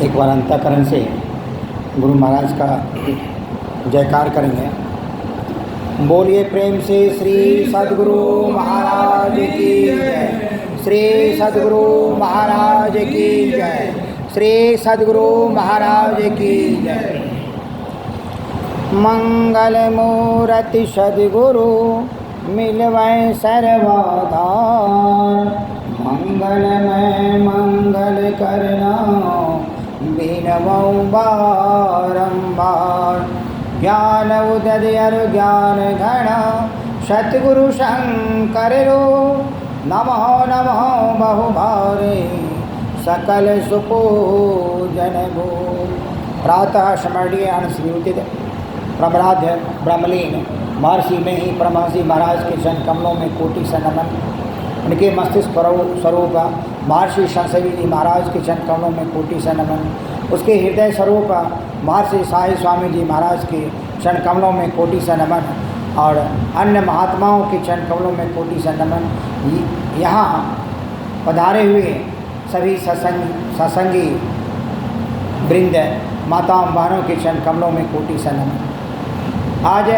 एक बार अंतःकरण से गुरु महाराज का जयकार करेंगे। बोलिए प्रेम से श्री सद्गुरु महाराज की जय। श्री सद्गुरु महाराज की जय। श्री सद्गुरु महाराज की जय। मंगल मूर्ति सद्गुरु मिलवै सर्वदा, मंगलमय मंगल करना बिनवौ बारंबार। ज्ञान उदय ज्ञान घन सतगुरु शंकर रो, नमः नमः बहुभारे सकल सुपूजन भो। प्रातः स्मरणीय अनुस्मृतित प्रमराध्य ब्रह्मलीन महर्षि में ही परमहंस महाराज के चरण कमलों में कोटि से नमन। उनके मस्तिष्क स्वरूप महर्षि संसवी जी महाराज के चरण कमलों में कोटि से नमन। उसके हृदय स्वरूप महर्षि साई स्वामी जी महाराज के चरण कमलों में कोटि से नमन और अन्य महात्माओं के चरण कमलों में कोटि से नमन। यहाँ पधारे हुए सभी सत्संगी वृंद माताओं बहनों के चरण कमलों में कोटि से नमन। आज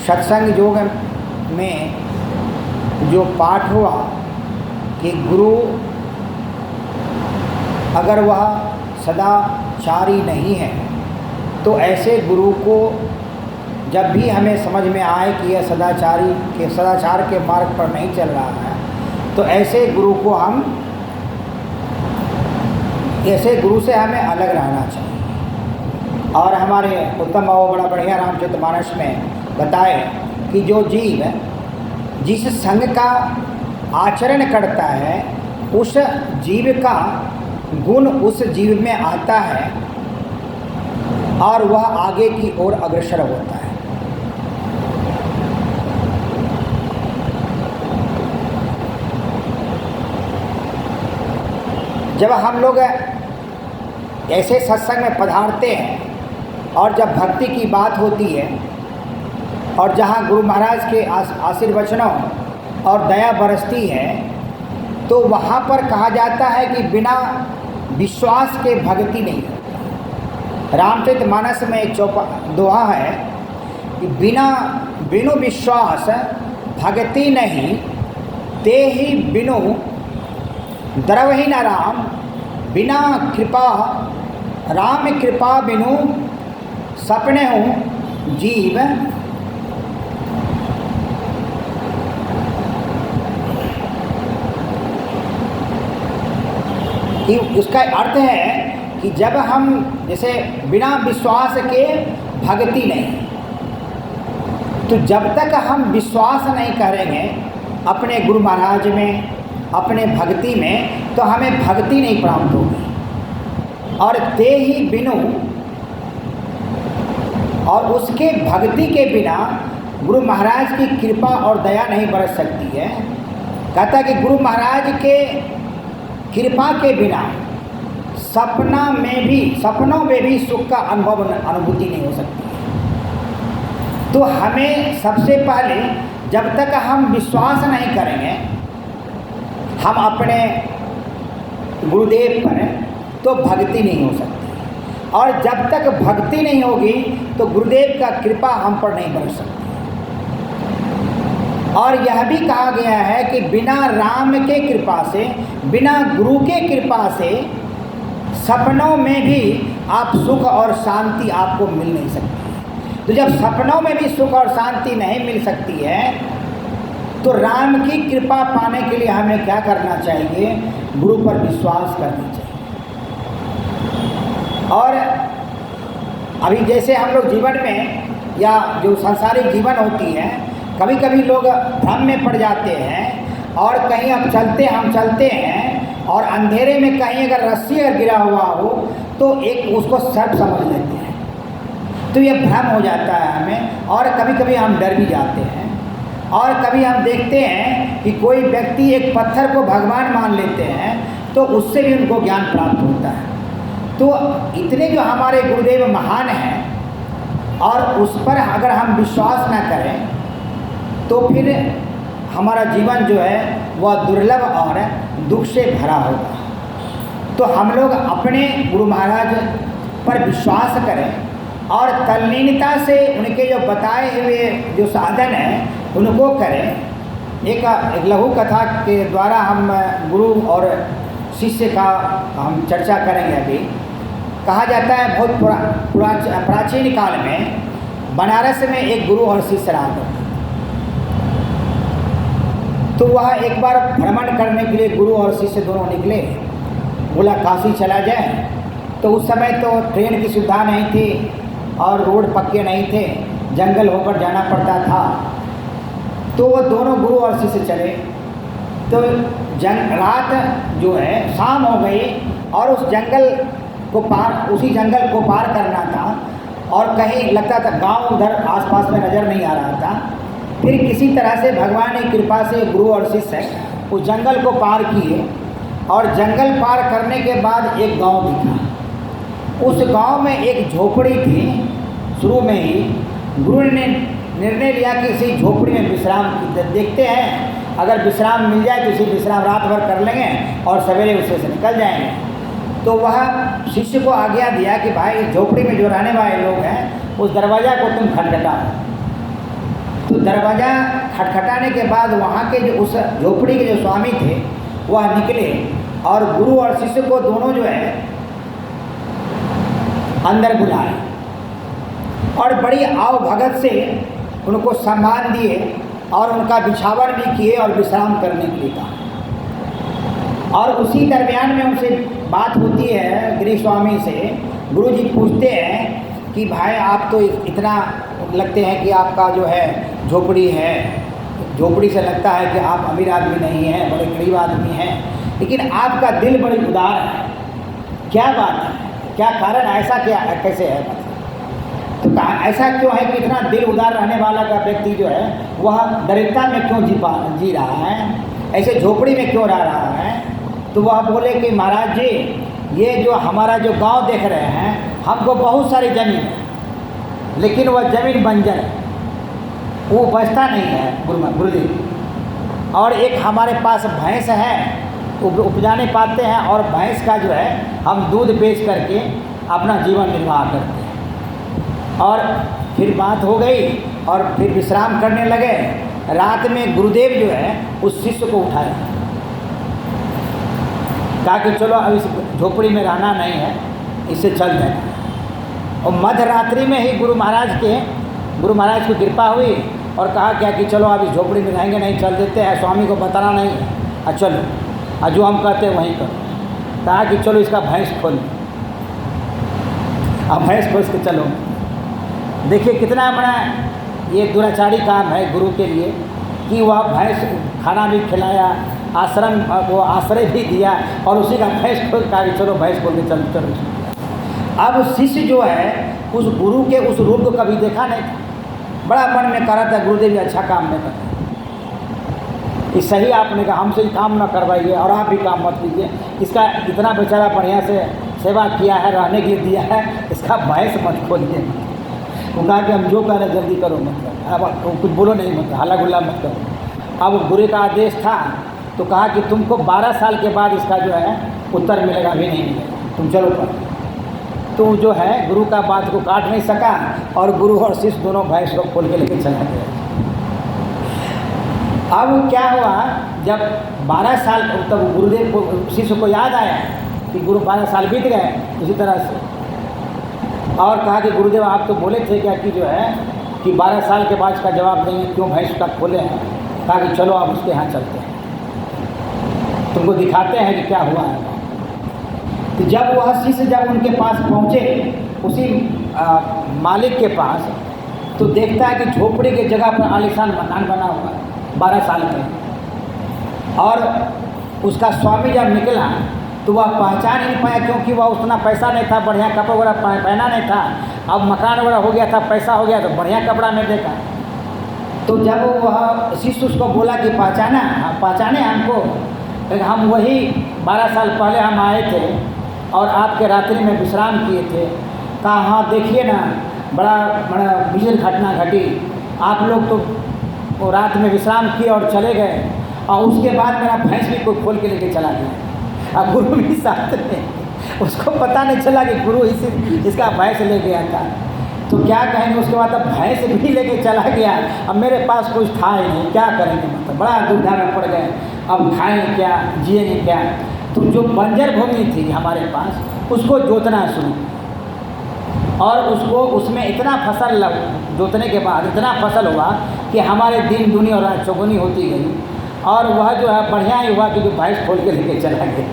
सत्संग योग में जो पाठ हुआ कि गुरु अगर वह सदाचारी नहीं है तो ऐसे गुरु को जब भी हमें समझ में आए कि यह सदाचार के मार्ग पर नहीं चल रहा है तो ऐसे गुरु से हमें अलग रहना चाहिए। और हमारे उत्तम बाबू बड़ा बढ़िया रामचरितमानस में बताए कि जो जीव जिस संग का आचरण करता है उस जीव का गुण उस जीव में आता है और वह आगे की ओर अग्रसर होता है। जब हम लोग ऐसे सत्संग में पधारते हैं और जब भक्ति की बात होती है और जहाँ गुरु महाराज के आशीर्वचनों और दया बरसती है तो वहाँ पर कहा जाता है कि बिना विश्वास के भक्ति नहीं होती। रामचरितमानस में एक दोहा है कि बिनु विश्वास भक्ति नहीं, ते ही बिनु द्रवहि न राम। बिना कृपा राम कृपा बिनु सपने हूँ जीव। कि उसका अर्थ है कि जब हम जैसे बिना विश्वास के भक्ति नहीं, तो जब तक हम विश्वास नहीं करेंगे अपने गुरु महाराज में अपने भक्ति में तो हमें भक्ति नहीं प्राप्त होगी। और ते ही बिनु और उसके भक्ति के बिना गुरु महाराज की कृपा और दया नहीं बरस सकती है। कहता है कि गुरु महाराज के कृपा के बिना सपनों में भी सुख का अनुभूति नहीं हो सकती है। तो हमें सबसे पहले जब तक हम विश्वास नहीं करेंगे हम अपने गुरुदेव पर तो भक्ति नहीं हो सकती। और जब तक भक्ति नहीं होगी तो गुरुदेव का कृपा हम पर नहीं बरस सकती। और यह भी कहा गया है कि बिना राम के कृपा से, बिना गुरु के कृपा से सपनों में भी आप सुख और शांति आपको मिल नहीं सकती। तो जब सपनों में भी सुख और शांति नहीं मिल सकती है तो राम की कृपा पाने के लिए हमें क्या करना चाहिए? गुरु पर विश्वास करना चाहिए। और अभी जैसे हम लोग जीवन में या जो सांसारिक जीवन होती है कभी कभी लोग भ्रम में पड़ जाते हैं और कहीं हम चलते हैं और अंधेरे में कहीं अगर रस्सी अगर गिरा हुआ हो तो एक उसको सर्प समझ लेते हैं। तो ये भ्रम हो जाता है हमें और कभी कभी हम डर भी जाते हैं। और कभी हम देखते हैं कि कोई व्यक्ति एक पत्थर को भगवान मान लेते हैं तो उससे भी उनको ज्ञान प्राप्त होता है। तो इतने जो हमारे गुरुदेव महान हैं और उस पर अगर हम विश्वास न करें तो फिर हमारा जीवन जो है वह दुर्लभ और दुख से भरा होगा। तो हम लोग अपने गुरु महाराज पर विश्वास करें और तल्लीनता से उनके जो बताए हुए जो साधन हैं उनको करें। एक लघु कथा के द्वारा हम गुरु और शिष्य का हम चर्चा करेंगे। अभी कहा जाता है बहुत प्राचीन काल में बनारस में एक गुरु और शिष्य रहा करते। तो वह एक बार भ्रमण करने के लिए गुरु और शिष्य दोनों निकले, बोला काशी चला जाए। तो उस समय तो ट्रेन की सुविधा नहीं थी और रोड पक्के नहीं थे, जंगल होकर जाना पड़ता था। तो वो दोनों गुरु और शिष्य चले। तो रात जो है शाम हो गई और उस जंगल को उसी जंगल को पार करना था और कहीं लगता था गांव उधर आसपास में नज़र नहीं आ रहा था। फिर किसी तरह से भगवान की कृपा से गुरु और शिष्य उस जंगल को पार किए और जंगल पार करने के बाद एक गांव दिखा। उस गांव में एक झोपड़ी थी। शुरू में ही गुरु ने निर्णय लिया कि इसी झोपड़ी में विश्राम देखते हैं, अगर विश्राम मिल जाए तो इसी विश्राम रात भर कर लेंगे और सवेरे उससे से निकल जाएंगे। तो वह शिष्य को आज्ञा दिया कि भाई झोपड़ी में जो रहने वाले लोग हैं उस दरवाज़ा को तुम खटखटाओ। तो दरवाज़ा खटखटाने के बाद वहाँ के जो उस झोपड़ी के जो स्वामी थे वह निकले और गुरु और शिष्य को दोनों जो है अंदर बुलाए और बड़ी आव भगत से उनको सम्मान दिए और उनका बिछावन भी किए और विश्राम करने के लिए कहा। और उसी दरमियान में उनसे बात होती है गृह स्वामी से। गुरु जी पूछते हैं कि भाई आप तो इतना लगते हैं कि आपका जो है झोपड़ी है, झोपड़ी से लगता है कि आप अमीर आदमी नहीं हैं, बड़े गरीब आदमी हैं, लेकिन आपका दिल बड़ी उदार है, क्या बात है, क्या कारण, ऐसा क्या कैसे है? तो कहा ऐसा क्यों है कि इतना दिल उदार रहने वाला का व्यक्ति जो है वह दरिद्रता में क्यों जी रहा है, ऐसे झोपड़ी में क्यों रह रहा है? तो वह बोले कि महाराज जी, ये जो हमारा जो गांव देख रहे हैं, हमको बहुत सारी ज़मीन है, लेकिन वह ज़मीन बंजर है, वो बचता नहीं है गुरुदेव। और एक हमारे पास भैंस है, उपजा नहीं पाते हैं और भैंस का जो है हम दूध बेच करके अपना जीवन निर्वाह करते हैं। और फिर बात हो गई और फिर विश्राम करने लगे। रात में गुरुदेव जो है उस शिष्य को उठाया, कहा कि चलो अब इस झोपड़ी में रहना नहीं है, इससे चल जाए। और मध्य रात्रि में ही गुरु महाराज की कृपा हुई और कहा क्या कि चलो अब इस झोपड़ी में रहेंगे नहीं, चल देते हैं, स्वामी को बताना नहीं है, चलो जो हम कहते हैं वहीं करो। कहा कि चलो इसका भैंस खोल, अब भैंस खोल के चलो। देखिए कितना बड़ा ये दुराचारी काम है गुरु के लिए कि वह भैंस खाना भी खिलाया, आश्रम वो आश्रय भी दिया और उसी का भैंस खोल का चलो भैंस खोल के चलो। अब शिष्य जो है उस गुरु के उस रूप को कभी देखा नहीं था, बड़ा मन में करा था गुरुदेव अच्छा काम नहीं करते, ये सही आपने कहा हमसे काम न करवाइए और आप भी काम मत कीजिए, इसका इतना बेचारा बढ़िया से सेवा किया है, रहने के लिए दिया है, इसका भैंस मत खोलिए। वो कहा कि हम जो कह रहे जल्दी करो, मतलब अब कुछ बोलो नहीं, मतलब हल्ला गुल्ला मत करो। अब गुरु का आदेश था तो कहा कि तुमको 12 साल के बाद इसका जो है उत्तर मिलेगा, भी नहीं मिलेगा, तुम चलो पर। तो जो है गुरु का बात को काट नहीं सका और गुरु और शिष्य दोनों भैंस को खोल के लेके चला गया। अब क्या हुआ, जब 12 साल तब गुरुदेव को शिष्य को याद आया कि गुरु 12 साल बीत गए उसी तरह से, और कहा कि गुरुदेव आप तो बोले थे क्या कि जो है कि 12 साल के बाद इसका जवाब देंगे, क्यों भैंस का खोले हैं? कहा कि चलो आप उसके यहाँ चलते हैं, तुमको दिखाते हैं कि क्या हुआ है। तो जब वह शिष्य जब उनके पास पहुँचे उसी मालिक के पास, तो देखता है कि झोपड़ी के जगह पर आलीशान मकान बना हुआ है 12 साल में। और उसका स्वामी जब निकला तो वह पहचान ही नहीं पाया, क्योंकि वह उतना पैसा नहीं था, बढ़िया कपड़ा वगैरह पहना नहीं था। अब मकान वगैरह हो गया था, पैसा हो गया तो बढ़िया कपड़ा में देखा। तो जब वह शिष्य उसको बोला कि पहचाने हमको, लेकिन हम वही 12 साल पहले हम आए थे और आपके रात्रि में विश्राम किए थे। कहा हाँ देखिए ना, बड़ा विजन घटना घटी, आप लोग तो रात में विश्राम किए और चले गए और उसके बाद मेरा भैंस भी कोई खोल के लेके चला गया। अब गुरु भी साथ में, उसको पता नहीं चला कि गुरु इसका भैंस ले गया था। तो क्या कहेंगे, उसके बाद अब भैंस भी लेके चला गया, अब मेरे पास कुछ था ही नहीं, क्या करेंगे, मतलब बड़ा दुविधा में पड़ गए, अब खाएंगे क्या, जिएंगे क्या। तो जो बंजर भूमि थी हमारे पास, उसको जोतना शुरू, और उसमें इतना फसल जोतने के बाद इतना फसल हुआ कि हमारे दिन दुनी और रात चौगुनी होती गई, और वह जो है बढ़िया ही हुआ कि जो भैंस खोल के लेके चला गया।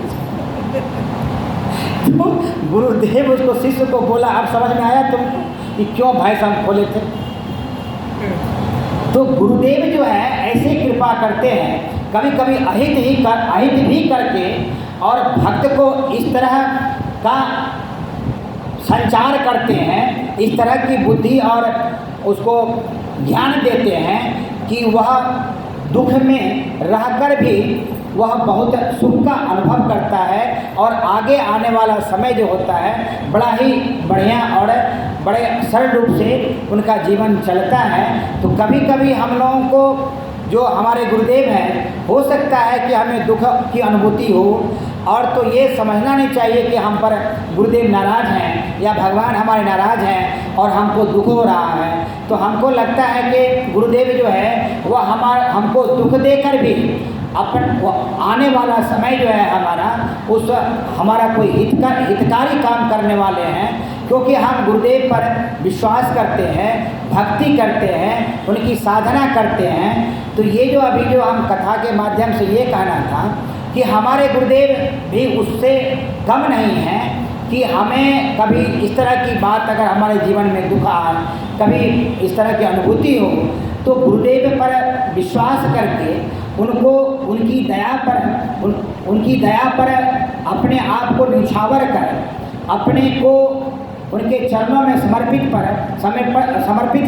तो गुरुदेव उसको शिष्य को बोला, अब समझ में आया तुमको कि क्यों भैंस हम खोले थे। तो गुरुदेव जो है ऐसे कृपा करते हैं, कभी कभी अहित भी करके, और भक्त को इस तरह का संचार करते हैं, इस तरह की बुद्धि और उसको ज्ञान देते हैं कि वह दुख में रहकर भी वह बहुत सुख का अनुभव करता है, और आगे आने वाला समय जो होता है बड़ा ही बढ़िया और बड़े सरल रूप से उनका जीवन चलता है। तो कभी कभी हम लोगों को जो हमारे गुरुदेव हैं, हो सकता है कि हमें दुख की अनुभूति हो, और तो ये समझना नहीं चाहिए कि हम पर गुरुदेव नाराज़ हैं या भगवान हमारे नाराज़ हैं और हमको दुख हो रहा है। तो हमको लगता है कि गुरुदेव जो है वह हमको दुख देकर भी आने वाला समय जो है हमारा कोई हितकारी काम करने वाले हैं, क्योंकि हम गुरुदेव पर विश्वास करते हैं, भक्ति करते हैं, उनकी साधना करते हैं। तो ये जो अभी जो हम कथा के माध्यम से ये कहना था कि हमारे गुरुदेव भी उससे कम नहीं हैं कि हमें कभी इस तरह की बात अगर हमारे जीवन में दुख आए, कभी इस तरह की अनुभूति हो, तो गुरुदेव पर विश्वास करके उनको उनकी दया पर अपने आप को न्यौछावर कर, अपने को उनके चरणों में समर्पित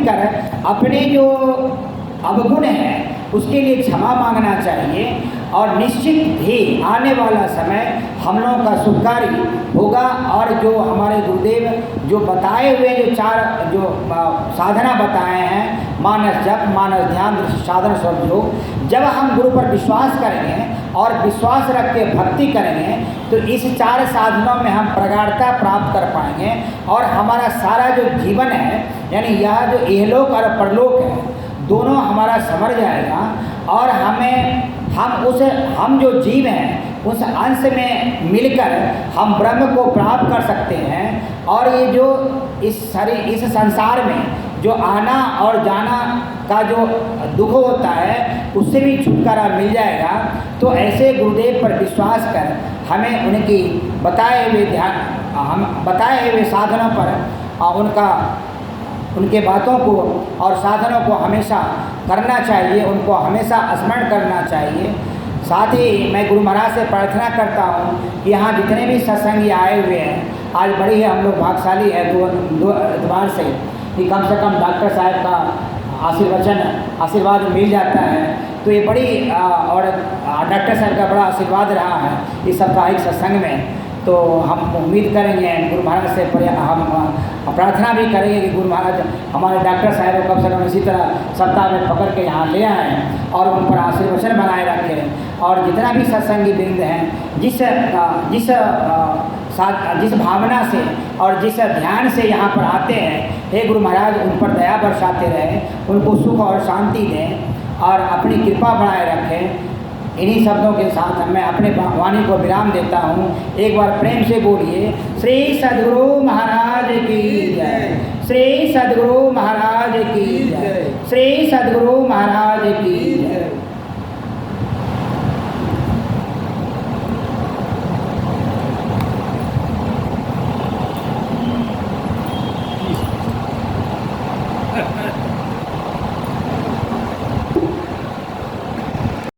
कर अपने जो अवगुण हैं उसके लिए क्षमा मांगना चाहिए, और निश्चित ही आने वाला समय हम लोगों का सुखकारी होगा। और जो हमारे गुरुदेव जो बताए हुए जो 4 जो साधना बताए हैं, मानस जप, मानस ध्यान, साधन स्वयोग, जब हम गुरु पर विश्वास करेंगे और विश्वास रख के भक्ति करेंगे तो इस 4 साधनों में हम प्रगाढ़ता प्राप्त कर पाएंगे, और हमारा सारा जो जीवन है, यानी यह जो इहलोक और परलोक है, दोनों हमारा समर जाएगा, और हम जो जीव हैं उस अंश में मिलकर हम ब्रह्म को प्राप्त कर सकते हैं। और ये जो इस संसार में जो आना और जाना का जो दुख होता है उससे भी छुटकारा मिल जाएगा। तो ऐसे गुरुदेव पर विश्वास कर हमें उनकी बताए हुए साधनों पर उनके बातों को और साधनों को हमेशा करना चाहिए, उनको हमेशा स्मरण करना चाहिए। साथ ही मैं गुरु महाराज से प्रार्थना करता हूँ कि यहाँ जितने भी सत्संगी आए हुए हैं, आज बड़ी है हम लोग भाग्यशाली है दो एतबार से कि कम से कम डॉक्टर साहब का आशीर्वाद मिल जाता है। तो ये बड़ी और डॉक्टर साहब का बड़ा आशीर्वाद रहा है इस साप्ताहिक सत्संग में। तो हम उम्मीद करेंगे गुरु महाराज से, हम प्रार्थना भी करेंगे कि गुरु महाराज हमारे डॉक्टर साहब को कम से कम इसी तरह सप्ताह में पकड़ के यहाँ ले आएँ और उन पर आशीर्वचन बनाए रखें। और जितना भी सत्संगी वृंद हैं जिस भावना से और जिस ध्यान से यहाँ पर आते हैं, हे गुरु महाराज उन पर दया बरसाते रहें, उनको सुख और शांति दें और अपनी कृपा बनाए रखें। इन्हीं शब्दों के साथ मैं अपने वाणी को विराम देता हूँ। एक बार प्रेम से बोलिए, श्री सद्गुरु महाराज की जय, श्री सद्गुरु महाराज की जय, श्री सद्गुरु